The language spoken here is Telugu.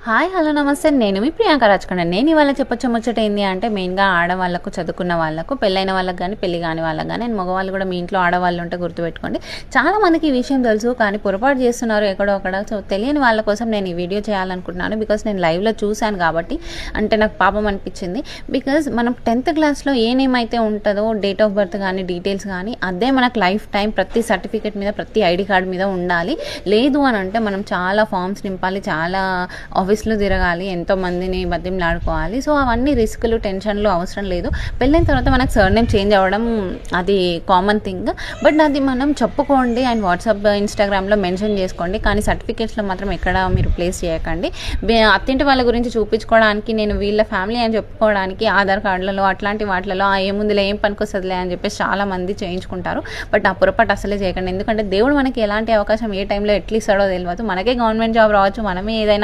హాయ్ హలో నమస్తే నేను మీ ప్రియాంక రాజకండ. నేను ఇవాళ చెప్పొచ్చే ముచ్చట ఏంది అంటే మెయిన్గా ఆడవాళ్ళకు, చదువుకున్న వాళ్ళకు, పెళ్ళైన వాళ్ళకి కానీ పెళ్లి కాని వాళ్ళకి కానీ, అండ్ మగవాళ్ళు కూడా మీ ఇంట్లో ఆడవాళ్ళు ఉంటే గుర్తుపెట్టుకోండి. చాలా మందికి ఈ విషయం తెలుసు కానీ పొరపాటు చేస్తున్నారు ఎక్కడో అక్కడ. సో తెలియని వాళ్ళ కోసం నేను ఈ వీడియో చేయాలనుకుంటున్నాను. బికాస్ నేను లైవ్లో చూశాను కాబట్టి అంటే నాకు పాపం అనిపించింది. బికాజ్ మనం 10th క్లాస్లో ఏ నేమ్ అయితే ఉంటుందో డేట్ ఆఫ్ బర్త్ కానీ డీటెయిల్స్ కానీ అదే మనకు లైఫ్ టైం ప్రతి సర్టిఫికేట్ మీద ప్రతి ఐడి కార్డ్ మీద ఉండాలి. లేదు అని అంటే మనం చాలా ఫామ్స్ నింపాలి, చాలా ఆఫీస్లో తిరగాలి, ఎంతో మందిని బతిమలాడుకోవాలి. సో అవన్నీ రిస్కులు, టెన్షన్లు అవసరం లేదు. పెళ్ళైన తర్వాత మనకు సర్నేమ్ చేంజ్ అవ్వడం అది కామన్ థింగ్. బట్ అది మనం చెప్పుకోండి అండ్ వాట్సాప్, ఇన్స్టాగ్రామ్లో మెన్షన్ చేసుకోండి. కానీ సర్టిఫికేట్స్లో మాత్రం ఎక్కడ మీరు ప్లేస్ చేయకండి. అత్తింటి వాళ్ళ గురించి చూపించుకోవడానికి, నేను వీళ్ళ ఫ్యామిలీ అని చెప్పుకోవడానికి ఆధార్ కార్డులలో అట్లాంటి వాటిలలో ఏముందిలే ఏం పనికొస్తుందిలే అని చెప్పేసి చాలా మంది చేయించుకుంటారు. బట్ ఆ పొరపాటు అసలే చేయకండి. ఎందుకంటే దేవుడు మనకి ఎలాంటి అవకాశం ఏ టైంలో ఎట్లా ఇస్తాడో తెలియదు. మనకే గవర్నమెంట్ జాబ్ రావచ్చు, మనమే ఏదైనా